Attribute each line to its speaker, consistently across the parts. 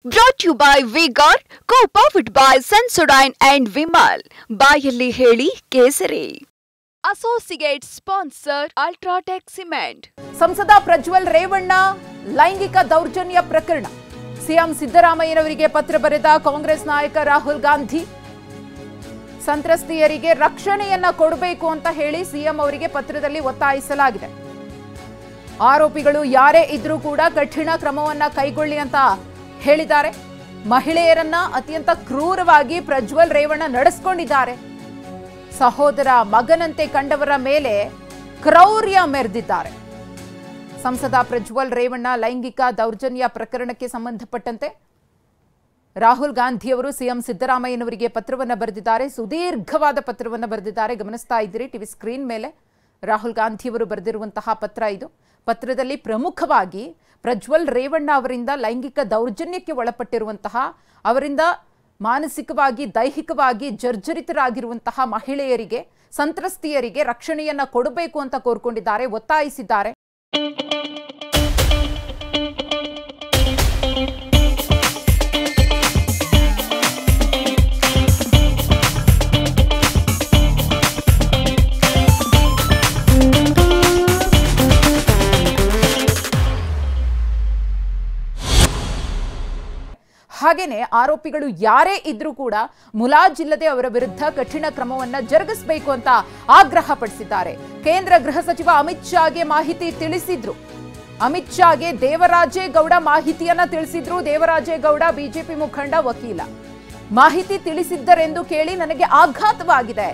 Speaker 1: Brought to you by V-Guard, co-powered by Sensodyne and Vimal. ಬಾಯಲ್ಲಿ ಹೇಳಿ ಕೇಸರಿ. Associate sponsor Ultratech Cement.
Speaker 2: ಸಂಸದ ಪ್ರಜ್ವಲ್ ರೇವಣ್ಣ ಲೈಂಗಿಕ ದೌರ್ಜನ್ಯ ಪ್ರಕರಣ. ಸಿಎಂ ಸಿದ್ದರಾಮಯ್ಯನವರಿಗೆ ಪತ್ರ ಬರೆದ ಕಾಂಗ್ರೆಸ್ ನಾಯಕ ರಾಹುಲ್ ಗಾಂಧಿ ಸಂತ್ರಸ್ತೆಯರಿಗೆ ರಕ್ಷಣೆಯನ್ನ ಕೊಡಬೇಕು ಅಂತ ಹೇಳಿ ಸಿಎಂ ಅವರಿಗೆ ಪತ್ರದಲ್ಲಿ ಒತ್ತಾಯಿಸಲಾಗಿದೆ. ಆರೋಪಿಗಳು ಯಾರೇ ಇದ್ರೂ ಕೂಡ ಕಠಿಣ ಕ್ರಮವನ್ನ ಕೈಗೊಳ್ಳಿ ಅಂತ ಹೇಳಿದ್ದಾರೆ. ಮಹಿಳೆಯರನ್ನ ಅತ್ಯಂತ ಕ್ರೂರವಾಗಿ ಪ್ರಜ್ವಲ್ ರೇವಣ್ಣ ನಡೆಸಿಕೊಂಡಿದ್ದಾರೆ. ಸಹೋದರ ಮಗನಂತೆ ಕಂಡವರ ಮೇಲೆ ಕ್ರೌರ್ಯ ಮೆರೆದಿದ್ದಾರೆ. ಸಂಸದ ಪ್ರಜ್ವಲ್ ರೇವಣ್ಣ ಲೈಂಗಿಕ ದೌರ್ಜನ್ಯ ಪ್ರಕರಣಕ್ಕೆ ಸಂಬಂಧಪಟ್ಟಂತೆ ರಾಹುಲ್ ಗಾಂಧಿಯವರು ಸಿಎಂ ಸಿದ್ದರಾಮಯ್ಯನವರಿಗೆ ಪತ್ರವನ್ನು ಬರೆದಿದ್ದಾರೆ. ಸುದೀರ್ಘವಾದ ಪತ್ರವನ್ನು ಬರೆದಿದ್ದಾರೆ. ಗಮನಿಸ್ತಾ ಇದ್ದೀರಿ ಟಿವಿ ಸ್ಕ್ರೀನ್ ಮೇಲೆ ರಾಹುಲ್ ಗಾಂಧಿಯವರು ಬರೆದಿರುವಂತಹ ಪತ್ರ ಇದು. ಪತ್ರದಲ್ಲಿ ಪ್ರಮುಖವಾಗಿ ಪ್ರಜ್ವಲ್ ರೇವಣ್ಣ ಅವರಿಂದ ಲೈಂಗಿಕ ದೌರ್ಜನ್ಯಕ್ಕೆ ಒಳಪಟ್ಟಿರುವಂತಹ, ಅವರಿಂದ ಮಾನಸಿಕವಾಗಿ ದೈಹಿಕವಾಗಿ ಜರ್ಜರಿತರಾಗಿರುವಂತಹ ಮಹಿಳೆಯರಿಗೆ, ಸಂತ್ರಸ್ತೆಯರಿಗೆ ರಕ್ಷಣೆಯನ್ನ ಕೊಡಬೇಕು ಅಂತ ಕೋರ್ಕೊಂಡಿದ್ದಾರೆ, ಒತ್ತಾಯಿಸಿದ್ದಾರೆ. ಹಾಗೇನೆ ಆರೋಪಿಗಳು ಯಾರೇ ಇದ್ರೂ ಕೂಡ ಮುಲಾಜಿಲ್ಲದೆ ಅವರ ವಿರುದ್ಧ ಕಠಿಣ ಕ್ರಮವನ್ನ ಜರುಗಿಸಬೇಕು ಅಂತ ಆಗ್ರಹ ಪಡಿಸಿದ್ದಾರೆ. ಕೇಂದ್ರ ಗೃಹ ಸಚಿವ ಅಮಿತ್ ಶಾಗೆ ಮಾಹಿತಿ ತಿಳಿಸಿದ್ರು. ಅಮಿತ್ ಶಾಗೆ ದೇವರಾಜೇಗೌಡ ಮಾಹಿತಿಯನ್ನ ತಿಳಿಸಿದ್ರು. ದೇವರಾಜೇಗೌಡ ಬಿಜೆಪಿ ಮುಖಂಡ, ವಕೀಲ. ಮಾಹಿತಿ ತಿಳಿಸಿದ್ದರೆಂದು ಕೇಳಿ ನನಗೆ ಆಘಾತವಾಗಿದೆ.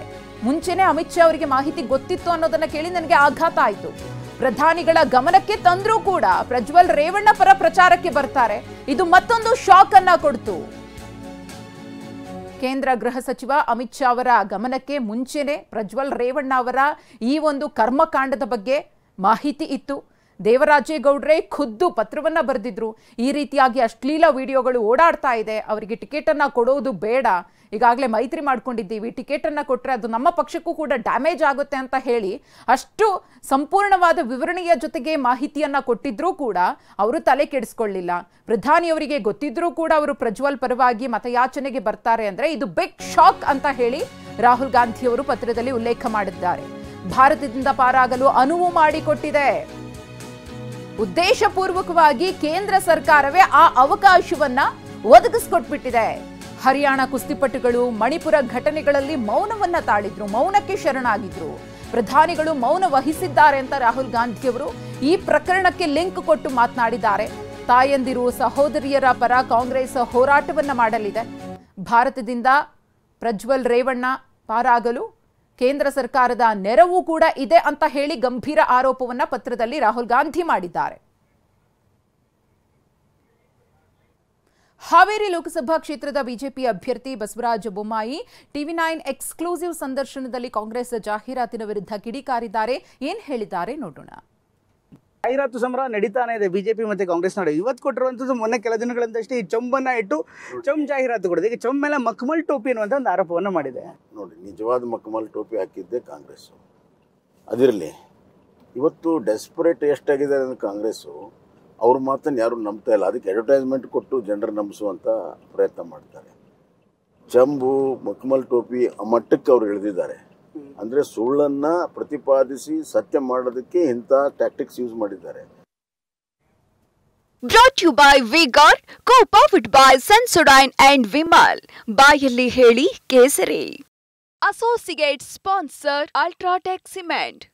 Speaker 2: ಮುಂಚೆನೆ ಅಮಿತ್ ಶಾ ಅವರಿಗೆ ಮಾಹಿತಿ ಗೊತ್ತಿತ್ತು ಅನ್ನೋದನ್ನ ಕೇಳಿ ನನಗೆ ಆಘಾತ ಆಯಿತು. ಪ್ರಧಾನಿಗಳ ಗಮನಕ್ಕೆ ತಂದ್ರೂ ಕೂಡ ಪ್ರಜ್ವಲ್ ರೇವಣ್ಣ ಪರ ಪ್ರಚಾರಕ್ಕೆ ಬರ್ತಾರೆ. ಇದು ಮತ್ತೊಂದು ಶಾಕ್ ಅನ್ನ ಕೊಡ್ತು. ಕೇಂದ್ರ ಗೃಹ ಸಚಿವ ಅಮಿತ್ ಶಾ ಅವರ ಗಮನಕ್ಕೆ ಮುಂಚೆನೆ ಪ್ರಜ್ವಲ್ ರೇವಣ್ಣ ಅವರ ಈ ಒಂದು ಕರ್ಮಕಾಂಡದ ಬಗ್ಗೆ ಮಾಹಿತಿ ಇತ್ತು. ದೇವರಾಜೇಗೌಡ್ರೆ ಖುದ್ದು ಪತ್ರವನ್ನ ಬರೆದಿದ್ರು. ಈ ರೀತಿಯಾಗಿ ಅಶ್ಲೀಲ ವಿಡಿಯೋಗಳು ಓಡಾಡ್ತಾ ಇದೆ, ಅವರಿಗೆ ಟಿಕೆಟ್ ಅನ್ನ ಕೊಡೋದು ಬೇಡ, ಈಗಾಗಲೇ ಮೈತ್ರಿ ಮಾಡ್ಕೊಂಡಿದ್ದೀವಿ, ಟಿಕೆಟ್ ಅನ್ನ ಕೊಟ್ಟರೆ ಅದು ನಮ್ಮ ಪಕ್ಷಕ್ಕೂ ಕೂಡ ಡ್ಯಾಮೇಜ್ ಆಗುತ್ತೆ ಅಂತ ಹೇಳಿ ಅಷ್ಟು ಸಂಪೂರ್ಣವಾದ ವಿವರಣೆಯ ಜೊತೆಗೆ ಮಾಹಿತಿಯನ್ನ ಕೊಟ್ಟಿದ್ರೂ ಕೂಡ ಅವರು ತಲೆ ಕೆಡಿಸ್ಕೊಳ್ಳಿಲ್ಲ. ಪ್ರಧಾನಿಯವರಿಗೆ ಗೊತ್ತಿದ್ರೂ ಕೂಡ ಅವರು ಪ್ರಜ್ವಲ್ ಪರವಾಗಿ ಮತಯಾಚನೆಗೆ ಬರ್ತಾರೆ ಅಂದ್ರೆ ಇದು ಬಿಗ್ ಶಾಕ್ ಅಂತ ಹೇಳಿ ರಾಹುಲ್ ಗಾಂಧಿ ಅವರು ಪತ್ರದಲ್ಲಿ ಉಲ್ಲೇಖ ಮಾಡಿದ್ದಾರೆ. ಭಾರತದಿಂದ ಪಾರಾಗಲು ಅನುವು ಮಾಡಿಕೊಟ್ಟಿದೆ. ಉದ್ದೇಶಪೂರ್ವಕವಾಗಿ ಕೇಂದ್ರ ಸರ್ಕಾರವೇ ಆ ಅವಕಾಶವನ್ನ ಒದಗಿಸ್ಕೊಟ್ಬಿಟ್ಟಿದೆ. ಹರಿಯಾಣ ಕುಸ್ತಿಪಟುಗಳು ಮಣಿಪುರ ಘಟನೆಗಳಲ್ಲಿ ಮೌನವನ್ನ ತಾಳಿದ್ರು, ಮೌನಕ್ಕೆ ಶರಣಾಗಿದ್ರು. ಪ್ರಧಾನಿಗಳು ಮೌನ ವಹಿಸಿದ್ದಾರೆ ಅಂತ ರಾಹುಲ್ ಗಾಂಧಿ ಅವರು ಈ ಪ್ರಕರಣಕ್ಕೆ ಲಿಂಕ್ ಕೊಟ್ಟು ಮಾತನಾಡಿದ್ದಾರೆ. ತಾಯಂದಿರು, ಸಹೋದರಿಯರ ಪರ ಕಾಂಗ್ರೆಸ್ ಹೋರಾಟವನ್ನ ಮಾಡಲಿದೆ. ಭಾರತದಿಂದ ಪ್ರಜ್ವಲ್ ರೇವಣ್ಣ ಪಾರಾಗಲು ಕೇಂದ್ರ ಸರ್ಕಾರದ ನೆರವು ಕೂಡ ಇದೆ ಅಂತ ಹೇಳಿ ಗಂಭೀರ ಆರೋಪವನ್ನ ಪತ್ರದಲ್ಲಿ ರಾಹುಲ್ ಗಾಂಧಿ ಮಾಡಿದ್ದಾರೆ. ಹಾವೇರಿ ಲೋಕಸಭಾ ಕ್ಷೇತ್ರದ ಬಿಜೆಪಿ ಅಭ್ಯರ್ಥಿ ಬಸವರಾಜ ಬೊಮ್ಮಾಯಿ ಟಿವಿ9 ಎಕ್ಸ್ಕ್ಲೂಸಿವ್ ಸಂದರ್ಶನದಲ್ಲಿ ಕಾಂಗ್ರೆಸ್ ಜಾಹೀರಾತಿನ ವಿರುದ್ಧ ಕಿಡಿಕಾರಿದ್ದಾರೆ. ಏನ್ ಹೇಳಿದ್ದಾರೆ ನೋಡೋಣ.
Speaker 3: ಜಾಹೀರಾತು ಸಂಗ್ರಹ ನಡೀತಾನೆ ಇದೆ ಬಿಜೆಪಿ ಮತ್ತೆ ಕಾಂಗ್ರೆಸ್ ನಡುವೆ. ಇವತ್ತು ಕೊಟ್ಟಿರುವಂತದ್ದು ಮೊನ್ನೆ ಕೆಲ ದಿನಗಳಿಂದಷ್ಟೇ ಈ ಚೊಂಬನ್ನ ಇಟ್ಟು ಜಾಹೀರಾತು ಕೊಡಿದೆ. ಈಗ ಚೊಂಬ ಮೇಲೆ ಮಕ್ಮಲ್ ಟೋಪಿ ಅನ್ನುವಂಥ ಒಂದು ಆರೋಪವನ್ನು ಮಾಡಿದೆ.
Speaker 4: ನೋಡಿ, ನಿಜವಾದ ಮಕ್ಮಲ್ ಟೋಪಿ ಹಾಕಿದ್ದೆ ಕಾಂಗ್ರೆಸ್. ಅದಿರಲಿ, ಇವತ್ತು ಡೆಸ್ಪರೇಟ್ ಎಷ್ಟಾಗಿದ್ದಾರೆ ಅಂದರೆ ಕಾಂಗ್ರೆಸ್ಸು, ಅವ್ರ ಮಾತನ್ನು ಯಾರು ನಂಬ್ತಾ ಇಲ್ಲ. ಅದಕ್ಕೆ ಅಡ್ವರ್ಟೈಸ್ಮೆಂಟ್ ಕೊಟ್ಟು ಜನರು ನಂಬಿಸುವಂಥ ಪ್ರಯತ್ನ ಮಾಡ್ತಾರೆ. ಚಂಬು, ಮಕ್ಮಲ್ ಟೋಪಿ ಆ ಮಟ್ಟಕ್ಕೆ ಅವ್ರು ಇಳಿದಿದ್ದಾರೆ. ಅಂದರೆ ಸುಳ್ಳನ್ನು ಪ್ರತಿಪಾದಿಸಿ ಸತ್ಯ ಮಾಡೋದಕ್ಕೆ ಇಂಥ ಟ್ಯಾಕ್ಟಿಕ್ಸ್ ಯೂಸ್ ಮಾಡಿದ್ದಾರೆ.
Speaker 1: Brought to you by V-Guard, co-powered by Sensodyne and Vimal. ಬಾಯಲ್ಲಿ ಹೇಳಿ ಕೇಸರಿ. Associate sponsor Ultratech Cement.